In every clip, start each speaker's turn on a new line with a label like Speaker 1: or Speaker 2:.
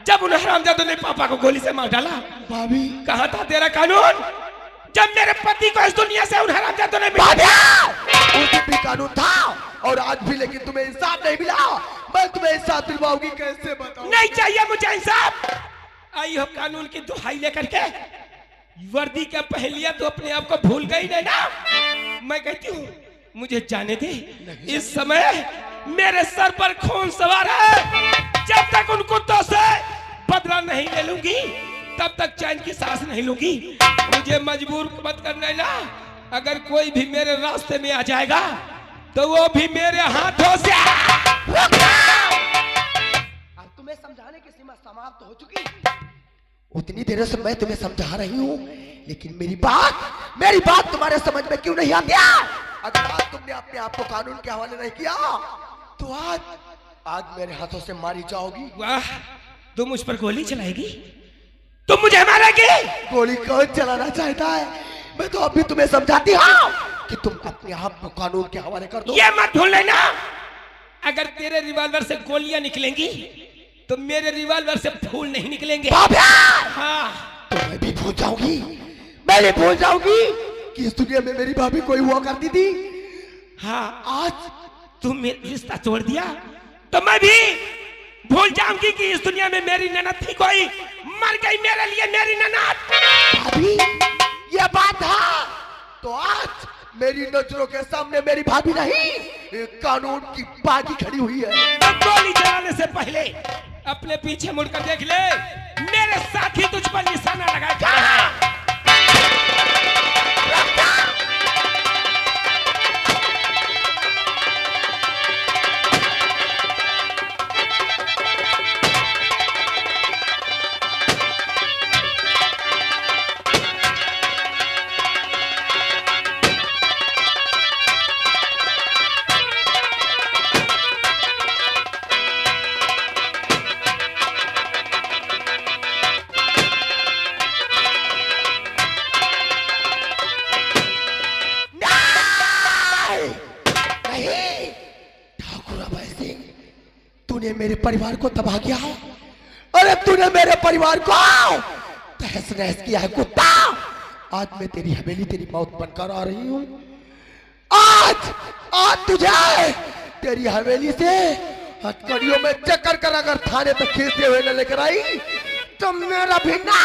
Speaker 1: जब उन हरामजादों ने पापा को गोली से मार डाला।
Speaker 2: भाभी
Speaker 1: कहाँ था तेरा कानून? जब मेरे पति को इस दुनिया से उन हरामजादों ने
Speaker 2: उस दिन भी कानून था और आज भी, लेकिन तुम्हें इंसाफ नहीं मिला। मैं तुम्हें इंसाफ दिलवाऊंगी, कैसे बताऊं?
Speaker 1: नहीं चाहिए मुझे इंसाफ। आई हो कानून की दुहाई लेकर के, वर्दी का पहलिया तो अपने आप को भूल गई नहीं ना। मैं कहती हूँ मुझे जाने दे। इस समय मेरे सर पर खून सवार है। जब तक उन कुत्तों से बदला नहीं ले लूंगी तब तक चैन की सांस नहीं लूंगी। मुझे मजबूर मत करना ना। अगर कोई भी मेरे रास्ते में आ जाएगा तो वो भी मेरे हाथों से।
Speaker 2: तुम्हें समझाने की सीमा समाप्त हो चुकी। उतनी देर से मैं तुम्हें समझा रही हूँ, लेकिन मेरी बात तुम्हारे समझ में क्यों नहीं आती? अगर आज तुमने अपने आप को कानून के हवाले नहीं किया तो आज मेरे हाथों से मारी जाओगी।
Speaker 1: वाह, तुम मुझ पर गोली चलाएगी? तुम मुझे मारेगी?
Speaker 2: गोली कौन चलाना चाहता है? मैं तो अभी तुम्हें समझाती हूँ कि तुम अपने आप को कानून के हवाले कर दो।
Speaker 1: ये मत भूल लेना, अगर तेरे रिवॉल्वर से गोलियां निकलेंगी तो मेरे रिवॉल्वर से फूल नहीं निकलेंगे।
Speaker 2: हाँ, तो मैं भी भूल जाऊंगी, मैं भी भूल जाऊंगी कि इस दुनिया में मेरी भाभी कोई हुआ करती थी।
Speaker 1: हाँ, आज तुम मेरा रिश्ता तोड़ दिया तो मैं भी भूल जाऊंगी कि इस दुनिया में मेरी ननद थी। कोई मर गई मेरे लिए मेरी ननद।
Speaker 2: भाभी, ये बात है तो आज मेरी नजरों के सामने मेरी भाभी नहीं, कानून की बागी खड़ी हुई है।
Speaker 1: गोली चलाने से पहले अपने पीछे मुड़कर देख ले, मेरे साथी तुझ पर निशाना लगाए खड़े हैं।
Speaker 2: तूने मेरे परिवार को तबाह किया है। अरे तूने मेरे परिवार को तहस नहस किया है कुत्ता। आज मैं तेरी हवेली तेरी मौत बनकर आ रही हूँ। आज तुझे तेरी हवेली से हथकड़ियों में चक्कर कर अगर थाने तक खींचते हुए न लेकर आई तो मेरा भी ना।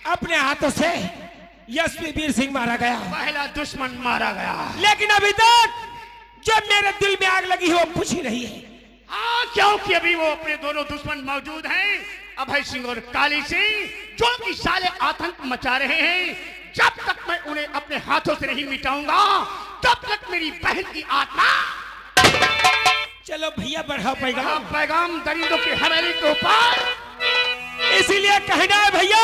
Speaker 1: अपने हाथों से यशवी वीर सिंह मारा गया,
Speaker 3: पहला दुश्मन मारा गया।
Speaker 1: लेकिन अभी तक जो मेरे दिल में आग लगी है वो बुझी नहीं है।
Speaker 3: हाँ, क्योंकि अभी वो अपने दोनों दुश्मन मौजूद हैं, अभय सिंह और काली सिंह, जो कि साले आतंक मचा रहे हैं। जब तक मैं उन्हें अपने हाथों से नहीं मिटाऊंगा तब तक मेरी बहन की आत्मा।
Speaker 1: चलो भैया बढ़ाओ पैगाम।
Speaker 3: पैगाम दरिंदों की हवेली के ऊपर।
Speaker 1: इसीलिए कहना है भैया,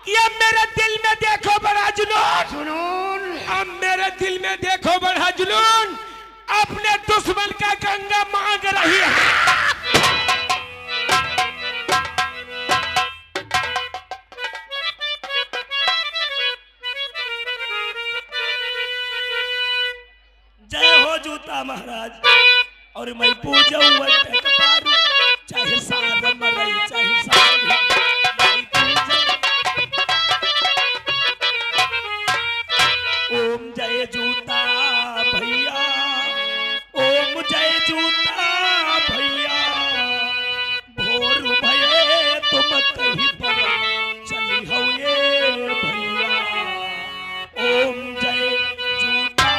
Speaker 1: ये मेरे दिल में देखो बड़ा
Speaker 3: जुनून,
Speaker 1: अब मेरे दिल में देखो बड़ा जुनून। अपने दुश्मन का गंगा मांग रही है।
Speaker 4: जय हो जूता महाराज। और मैं पूजऊं चाहे सार मरई चाहे सार। ओम जय जूता भैया, ओम जय जूता भैया। भोर भये तुम कहीं पर चली हो ये भैया। ओम जय जूता।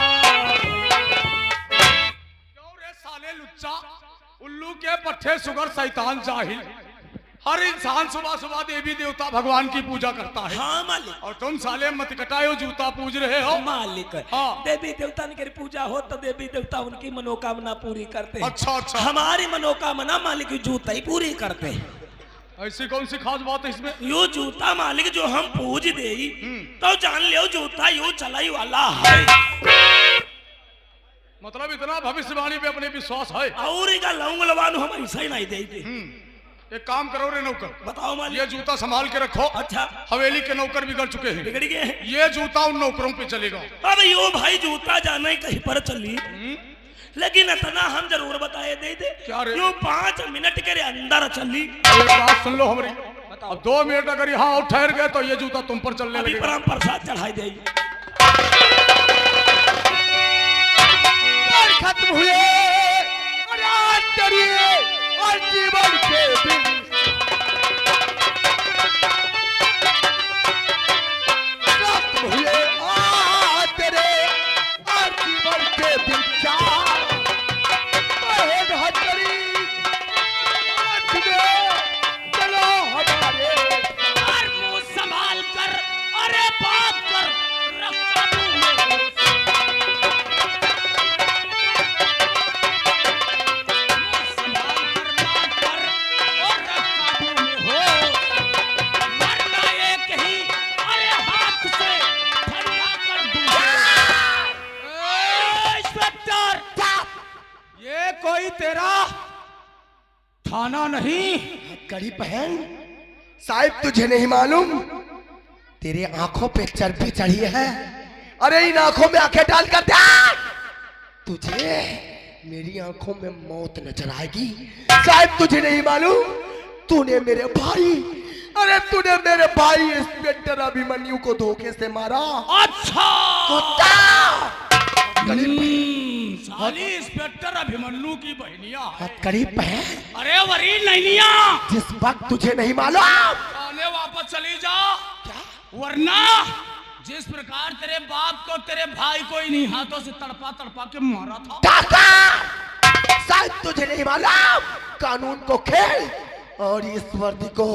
Speaker 5: क्यों रे साले लुच्चा, उल्लू के पट्टे सुगर शैतान जाहिल। हर इंसान सुबह सुबह देवी देवता भगवान की पूजा करता है।
Speaker 4: हाँ मालिक।
Speaker 5: और तुम साले मत कटायो जूता पूज रहे हो।
Speaker 4: मालिक,
Speaker 5: हाँ।
Speaker 4: देवी देवता की पूजा हो तो देवी देवता उनकी मनोकामना पूरी करते हैं।
Speaker 5: अच्छा अच्छा।
Speaker 4: हमारी मनोकामना मालिक जूता ही पूरी करते हैं।
Speaker 5: ऐसी कौन सी खास बात है इसमें?
Speaker 4: यो जूता मालिक जो हम पूज दे तो जान लियो जूता यो चलाई वाला है।
Speaker 5: मतलब इतना भविष्यवाणी पे अपने विश्वास है।
Speaker 4: और लौंग लवानु हम ऐसा ही नहीं देते।
Speaker 5: एक काम करो रे नौकर,
Speaker 4: बताओ मालिक।
Speaker 5: ये जूता संभाल के रखो।
Speaker 4: अच्छा,
Speaker 5: हवेली के नौकर बिगड़ चुके हैं,
Speaker 4: बिगड़ गए हैं।
Speaker 5: ये जूता उन नौकरों पे चलेगा।
Speaker 4: अब यो भाई जूता जाना ही कहीं पर चली, लेकिन इतना हम जरूर बताए दे दे।
Speaker 5: क्या रे?
Speaker 4: यो 5 मिनट के अंदर चली।
Speaker 5: एक बात सुन लो हमारी, अब 2 मिनट अगर यहाँ और ठहर गए तो ये जूता तुम पर चलने
Speaker 4: अभी
Speaker 5: लगेगा।
Speaker 4: पर हम प्रसाद चढ़ाई देगी।
Speaker 2: खत्म हुए और आज करिए और जीवन के दिन खत्म हुए आज तेरे और जीवन के दिन चार बहन हथकड़ी आज में चलो हमारे
Speaker 4: और मुंह संभाल कर, अरे बाप कर रखा मुंह में।
Speaker 5: कोई तेरा थाना नहीं।
Speaker 2: कड़ी बहन साहिब, तुझे नहीं मालूम तेरे आंखों पे चर्बी चढ़ी है। अरे इन आंखों में आंखें डाल कर देख, तुझे मेरी आंखों में मौत नजर आएगी। साहिब तुझे नहीं मालूम, तूने मेरे भाई, अरे तूने मेरे भाई इंस्पेक्टर अभिमन्यु को धोखे से मारा।
Speaker 4: अच्छा,
Speaker 2: कुत्ता
Speaker 5: साली इंस्पेक्टर अभिमन्यु की बहनिया है।
Speaker 2: करीब बहन,
Speaker 4: अरे वरी नैनिया,
Speaker 2: जिस वक्त तुझे नहीं मालूम
Speaker 5: थाने वापस चली जा, वरना जिस प्रकार तेरे बाप को तेरे भाई को इन्हीं हाथों से तड़पा तड़पा के मारा था।
Speaker 2: डॉक्टर शायद तुझे नहीं मालूम, कानून को खेल और इस वर्दी को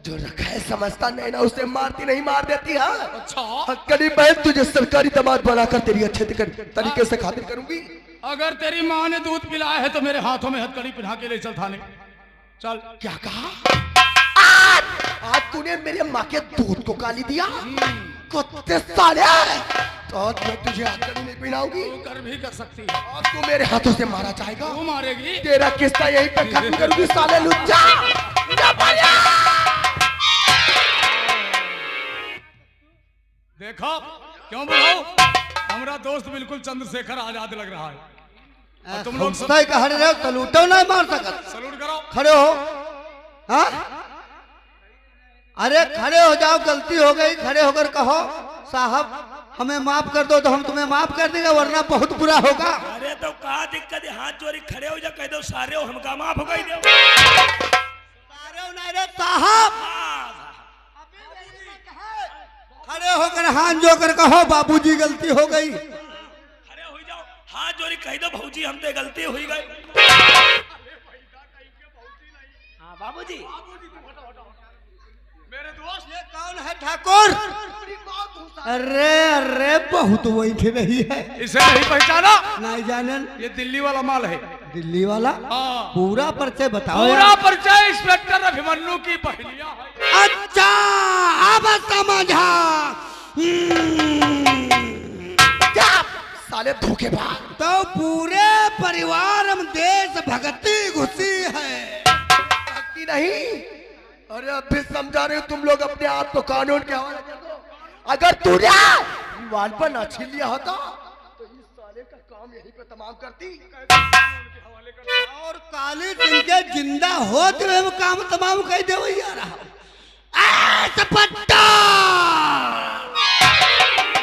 Speaker 2: जो रखा है समझता नहीं ना, उसे मारती नहीं मार देती है।
Speaker 5: अच्छा,
Speaker 2: करीब बहन तुझे सरकारी दामाद बनाकर तेरी अच्छे तरीके से खातिर करूंगी।
Speaker 5: अगर तेरी माँ ने दूध पिलाया है तो मेरे हाथों में हथकड़ी पहना के ले चल थाने। चल।
Speaker 2: क्या कहा? आज तूने मेरे माँ के दूध को गाली दिया, कुत्ते साले, तो आज मैं तुझे हथकड़ी नहीं पहनाऊंगी।
Speaker 5: तू कर भी कर सकती है।
Speaker 2: आज तू मेरे हाथों से मारा जाएगा।
Speaker 5: तू मारेगी?
Speaker 2: तेरा किस्सा यहीं पे खत्म करूंगी साले लुच्चा।
Speaker 5: देखो क्यों बुलाओ, हमारा दोस्त बिल्कुल चंद्रशेखर आजाद लग रहा है। और तुम लोग
Speaker 2: खड़े रहो, सलूटो नहीं मार सकत।
Speaker 5: सलूट करो।
Speaker 2: खड़े हो। हाँ? अरे खड़े हो जाओ, गलती हो गई, खड़े होकर कहो साहब हमें माफ कर दो, तो हम तुम्हें माफ कर देंगे, वरना बहुत बुरा होगा।
Speaker 4: अरे तो का दिक्कत है, हाथ जोड़ी खड़े हो जा, कह दो सारे हो हमका माफ हो गई दो।
Speaker 2: सारे नहीं रे साहब, खड़े होकर हाथ जोकर कहो बाबूजी गलती हो गई।
Speaker 4: खड़े हो जाओ, हाथ जोड़ी कह दो भौजी हमसे गलती हुई गई। हाँ बाबूजी।
Speaker 5: मेरे दोस्त
Speaker 2: ये कौन है ठाकुर? अरे अरे बहुत वही थे नहीं है,
Speaker 5: इसे नहीं पहचाना?
Speaker 2: नहीं जानन,
Speaker 5: ये दिल्ली वाला माल है।
Speaker 2: दिल्ली वाला?
Speaker 5: हाँ।
Speaker 2: पूरा परिचय बताओ।
Speaker 5: पूरा परिचय इंस्पेक्टर अभिमन्यु की बहनिया है।
Speaker 2: अच्छा अब समझा। क्या साले धोखेबाज, तो पूरे परिवार में देश भक्ति घुसी है। भक्ति नहीं, अरे अब भी समझा रहे हो तुम लोग अपने आप को कानून के हवाले कर दो। अगर तूने दीवार पर ना छीन लिया होता तो इस साले का काम यहीं पे तमाम करती। और काली दिन के जिंदा होते हुए वो काम तमाम कह दे वही आ रहा।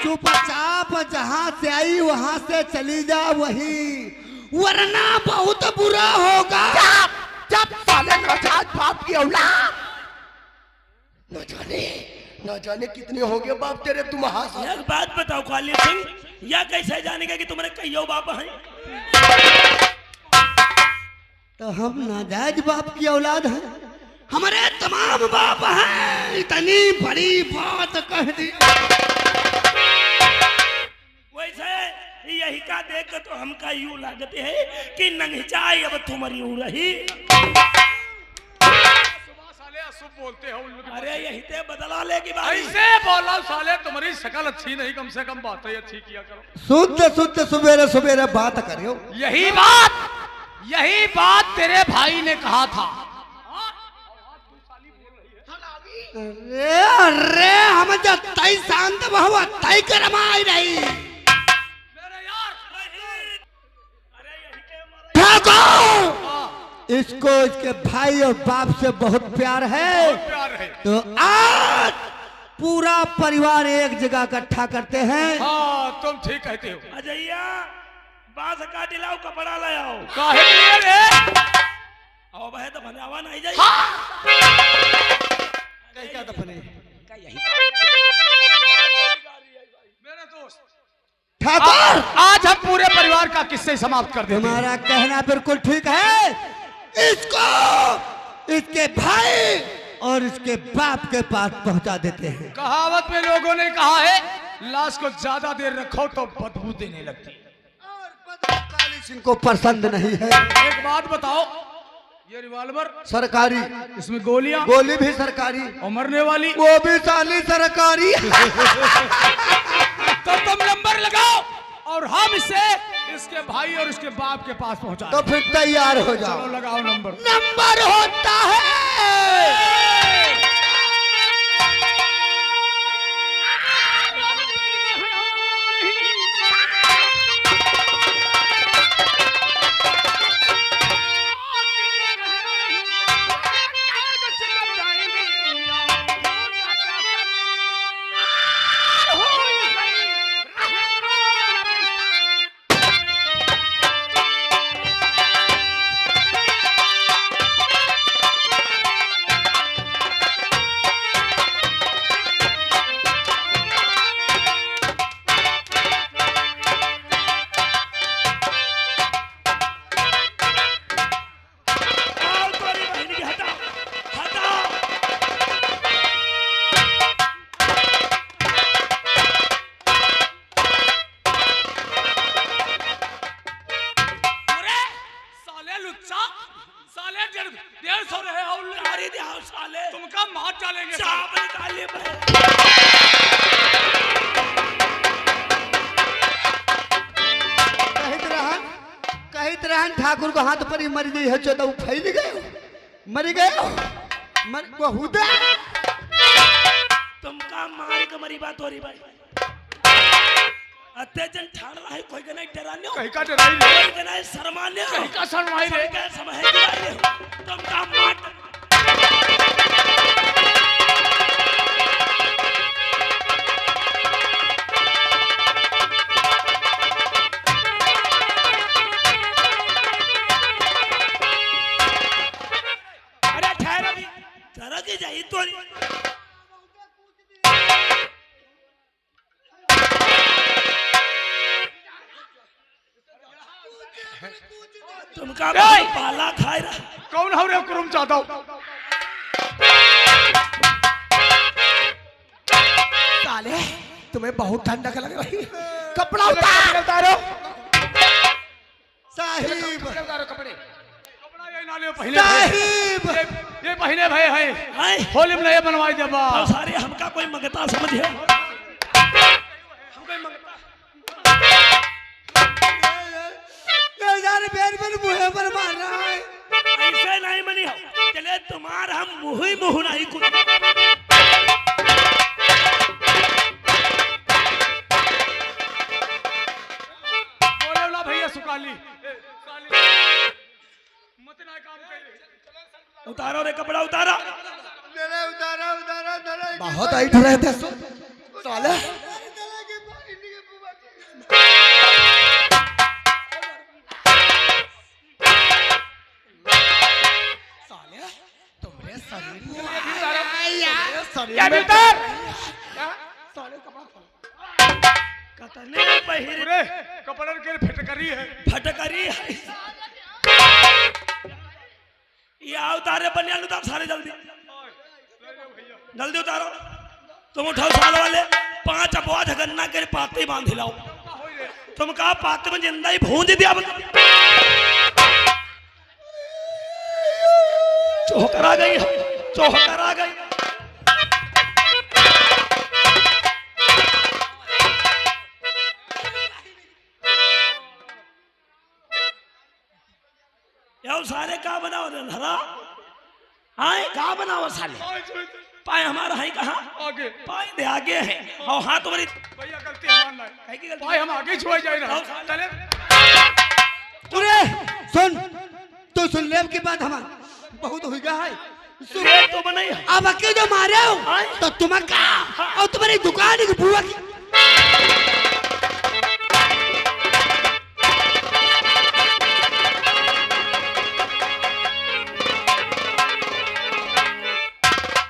Speaker 2: चुपचाप जहां से आई वहां से चली जा वही, वरना बहुत बुरा होगा। जब साले नौजाद बाप की औलाद, न जाने कितने होंगे बाप तेरे तुम हाथ।
Speaker 4: एक बात बताओ काली सिंह, या कैसे जानेगा कि तुम्हारे कईयों बाप हैं?
Speaker 2: तो हम नाजायज बाप की औलाद हैं, हमारे तमाम बाप हैं। इतनी बड़ी बात कह दी।
Speaker 4: वैसे यही का देख तो हमका यूं लागते है कि नंगचाई अब तुम्हारी यूं रही।
Speaker 5: साले अशुभ बोलते हो उन लोग।
Speaker 4: अरे यही ते बदला लेगी बात।
Speaker 5: ऐसे बोला साले, तुम्हारी शक्ल अच्छी नहीं, कम से कम बातें अच्छी किया करो।
Speaker 2: शुद्ध शुद्ध सुबेरे सुबेरे बात करो।
Speaker 5: यही बात तेरे भाई ने कहा था
Speaker 2: अरे अरे हम जब तई शांत बहु तई करमाई नहीं
Speaker 5: मेरे यार
Speaker 2: ठाकुर इसको इसके भाई और बाप से बहुत प्यार है
Speaker 5: प्यार है।
Speaker 2: तो आज पूरा परिवार एक जगह इकट्ठा करते हैं।
Speaker 5: हाँ तुम ठीक कहते हो।
Speaker 4: अजैया बांस काट लाओ कपड़ा ले आओ
Speaker 5: काहे के लिए रे?
Speaker 4: आओ बहे तो बनावा नहीं जाई
Speaker 2: क्या दफने
Speaker 5: मेरे दोस्त
Speaker 2: ठाकुर
Speaker 5: आज हम पूरे परिवार का किस्से समाप्त कर देते हैं।
Speaker 2: तुम्हारा कहना बिल्कुल ठीक है। इसको इसके भाई और इसके बाप के पास पहुंचा देते हैं।
Speaker 5: कहावत में लोगों ने कहा है लाश को ज्यादा देर रखो तो बदबू देने लगती है।
Speaker 2: काली सिंह को पसंद नहीं है।
Speaker 5: एक बात बताओ, ये रिवॉल्वर
Speaker 2: सरकारी,
Speaker 5: इसमें गोलियां,
Speaker 2: गोली भी सरकारी
Speaker 5: और मरने वाली
Speaker 2: वो भी साली सरकारी।
Speaker 5: तो तुम नंबर लगाओ और हम इसे इसके भाई और इसके बाप के पास पहुंचा
Speaker 2: तो फिर तैयार हो जाओ।
Speaker 5: चलो लगाओ नंबर।
Speaker 2: नंबर होता है
Speaker 5: तुमका मार डालेंगे।
Speaker 4: चाप निकालिए
Speaker 2: कहित रहन ठाकुर को हाथ पर ही मर गई है। चौदह फैल गए मर गए बहुत
Speaker 4: तुमका मार के मरी बात हो रही भाई। अत्यजन ठाड़ रहा है कोई का नहीं डराने
Speaker 5: कहीं का डराई ले,
Speaker 4: कोई का नहीं शर्माने
Speaker 5: कहीं का शर्माई रे।
Speaker 4: क्या समझ गिराए तुमका मार अरे ठहर अभी ठहर के जाइए तो तुमका पाला खाए रहा
Speaker 5: कौन हो रे कुरुम चाहता हूँ।
Speaker 2: साले तुम्हें बहुत ठंडक लग रही है। कपड़ा उतारो साहिब।
Speaker 5: कपड़ा ये नाले पहले
Speaker 2: साहिब
Speaker 5: ये पहले भय है
Speaker 4: आए
Speaker 5: होली में नहीं बनवाई दे बा।
Speaker 4: तो सारे हमका कोई मंगता समझे
Speaker 2: मुहे पर मार रहा है।
Speaker 4: ऐसे नहीं मनी हो चले तुम्हार हम मुँह ही मुँह नहीं कुछ
Speaker 5: बोले वाला भैया सुकाली मत ना काम कर।
Speaker 4: उतारो रे कपड़ा उतारो
Speaker 2: बहुत ऐठ रहे थे साले।
Speaker 4: कतने पहिरे
Speaker 5: रे कपड़ा के फटकरी है।
Speaker 4: फटकरी है ये उतारे बनियान उतार सारे जल्दी जल्दी उतारो तुम उठाओ साल वाले 5 अफवाह झगन्ना के पाते बांध लाओ तुम कहा पाते में जिंदा ही भूंज दिया चौहकर आ गई चौहकर आ गई यार सारे का बनाओ रे हरा हाँ का बनाओ साले पाए हमारा है कहाँ?
Speaker 5: आगे
Speaker 4: पाए दे आगे है और हाथ तुम्हारी
Speaker 5: भैया गलती हमारा नहीं
Speaker 4: है की गलती?
Speaker 5: भाई हम आगे छुआ जाए रहा चले
Speaker 2: अरे सुन तो सुन ले की बात हमारा बहुत हो गया है सुन
Speaker 4: रे तो बनाई
Speaker 2: अब अकेले जो मारे हो
Speaker 4: हाँ।
Speaker 2: तो तुम्हें कहा और तुम्हारी दुकान की बुआ की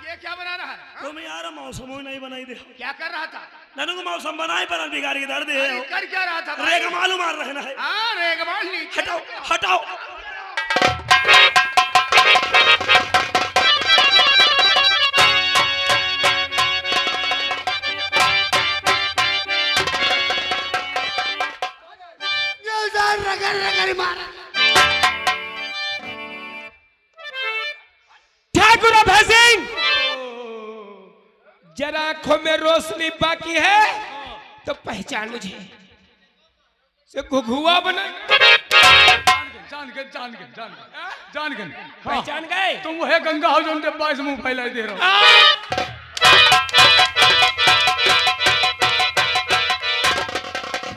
Speaker 3: ये क्या बना रहा है?
Speaker 4: तुम यार मौसम ही नहीं बनाई दे
Speaker 3: क्या कर रहा था?
Speaker 4: ननू को मौसम बनाए पर बिगाड़ के दर्द
Speaker 3: अरे
Speaker 4: है
Speaker 3: कर क्या रहा था भाई?
Speaker 4: रे का मालूम मार रखना है
Speaker 3: हाँ रेगमाल नीचे
Speaker 4: हटाओ हटाओ
Speaker 2: रगड़ रगड़ मारा
Speaker 1: ठाकुर अभय सिंह, जरा आंखों में रोशनी बाकी है तो पहचान मुझे। से घुघुआ बना
Speaker 5: जान के जान के
Speaker 1: पहचान गए?
Speaker 5: तुम वो है गंगा हो जो उनके पास मुंह फैलाई दे रहा हो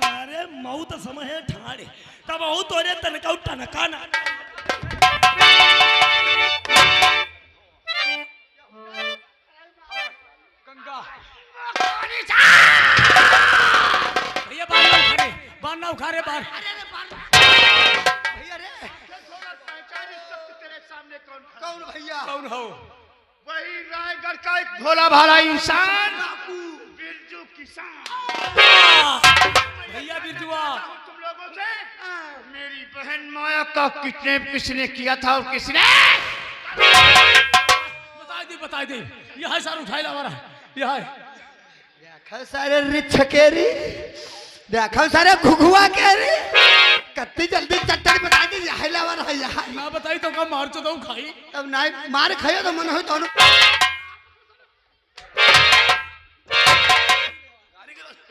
Speaker 4: अरे मौत समय है ठाड़े तब हो तोरे तनका टनका ना
Speaker 5: गंगा
Speaker 1: भैया बाल ना उखाड़े बाल।
Speaker 2: भैया रे
Speaker 3: पहचान इस वक्त तेरे सामने कौन खड़ा?
Speaker 2: कौन भैया
Speaker 5: कौन हो
Speaker 3: वही रायगढ़ का एक भोला भाला इंसान बिरजू किसान।
Speaker 5: भैया बिरजुआ
Speaker 3: तुम लोगों से मेरी बहन माया का किडनैप किसने किया था और किसने?
Speaker 5: बता दे यह है सारा उठाई ला हमारा यह है
Speaker 2: देखो सारे रिछ केरी देखो सारे घुघुआ केरी कत्ती जल्दी चट्टन बता दी हैलावा रहा यहाँ
Speaker 5: ना बताई तो कब मार चो खाई
Speaker 2: तब नहीं मार खायो तो मन हो तो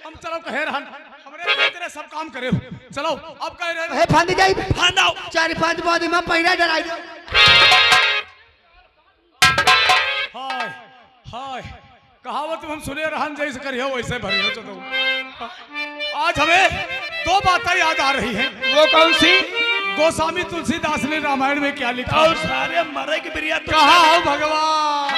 Speaker 5: हम चलो कहे रहन हमरे तेरे सब काम करे हो चलो अब कह रहे
Speaker 2: हे फांदी जाई
Speaker 4: फांदाओ
Speaker 2: 4-5 बाद में पहिरा डराई दो
Speaker 5: हाय हाय कहावत हम सुने रहन जैसे करियो वैसे भरियो चलो आज हमें दो बातें याद आ रही हैं।
Speaker 1: वो कौन सी?
Speaker 5: गोस्वामी तुलसीदास ने रामायण में क्या लिखा?
Speaker 4: और सारे मरे की बिरिया तो
Speaker 5: कहा हो भगवान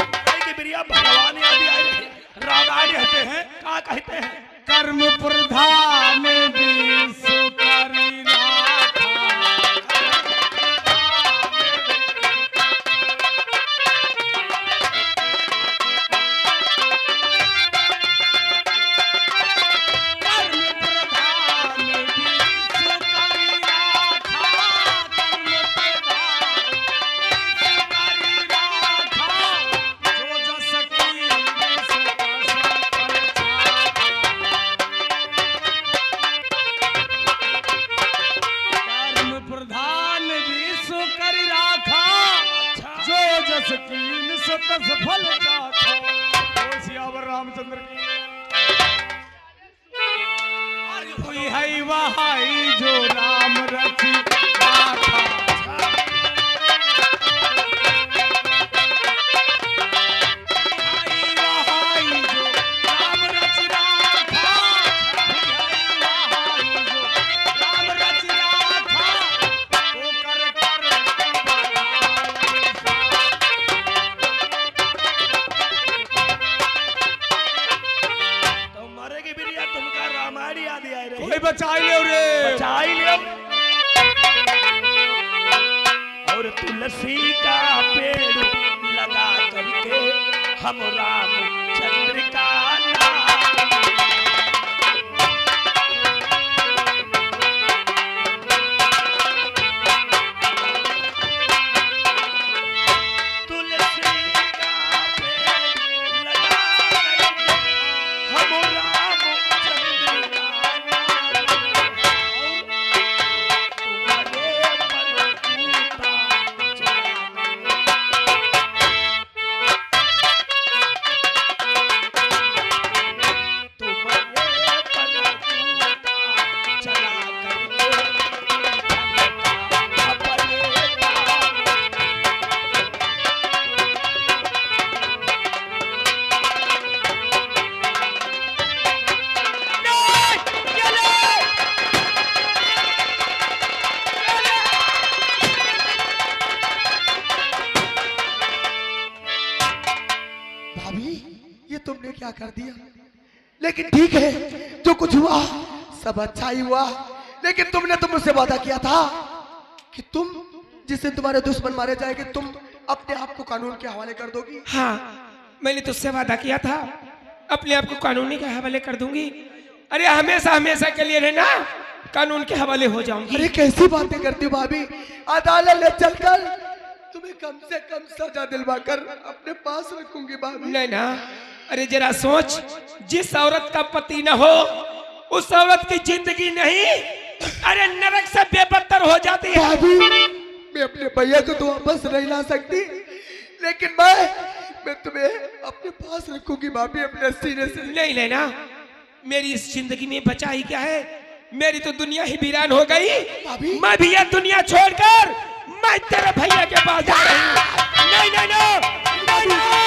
Speaker 4: मरे की बिरिया भगवान याद आई रही रामायण कहते हैं क्या कहते हैं
Speaker 5: कर्म प्रधान विश्व करी नाथा। फल रामचंद्र की हुई है वहाई जो राम रची राखा। वहाई जो राम रची राखा, वहाई जो राम रची राखा, वो कर
Speaker 4: तो मरे की बिरिया तुमका रामायण याद आई रही
Speaker 5: कोई बचाई ले रे
Speaker 4: बचाई लियो और तुलसी का पेड़ लगा करके हम रामचंद्र का नाम तुलसी का पेड़ लगा करके हम रामचंद्र का नाम तुम्हारे पर जूता चलाना।
Speaker 2: कर दिया, लेकिन ठीक है, जो कुछ हुआ सब अच्छा ही हुआ। लेकिन तुमने तो मुझसे वादा किया था कि तुम जिस दिन तुम्हारे दुश्मन मारे जाएंगे तुम अपने आप को कानून के हवाले कर दोगी।
Speaker 1: हाँ, मैंने तुझसे वादा किया था अपने आप को कानूनी के हवाले कर दूंगी। अरे हमेशा हमेशा के लिए रहना कानून के हवाले हो जाऊंगी।
Speaker 2: अरे कैसी बातें करती हो भाभी, अदालत ले चलकर तुम्हें कम से कम सजा दिलवाकर अपने पास रखूंगी भाभी।
Speaker 1: नहीं ना, अरे जरा सोच, जिस औरत का पति न हो उस औरत की जिंदगी नहीं, अरे नरक से बेबदतर हो जाती है।
Speaker 2: भाभी, मैं अपने भैया को तो वापस नहीं ला सकती, लेकिन मैं तुम्हें अपने पास रखूंगी भाभी, अपने सीने से।
Speaker 1: नहीं लेना, मेरी इस जिंदगी में बचा ही क्या है, मेरी तो दुनिया ही वीरान हो गई।
Speaker 2: भाभी।
Speaker 1: मैं भी यह दुनिया छोड़कर मैं तेरे भैया के पास जा रही हूँ। नहीं नहीं नहीं, नहीं, नहीं।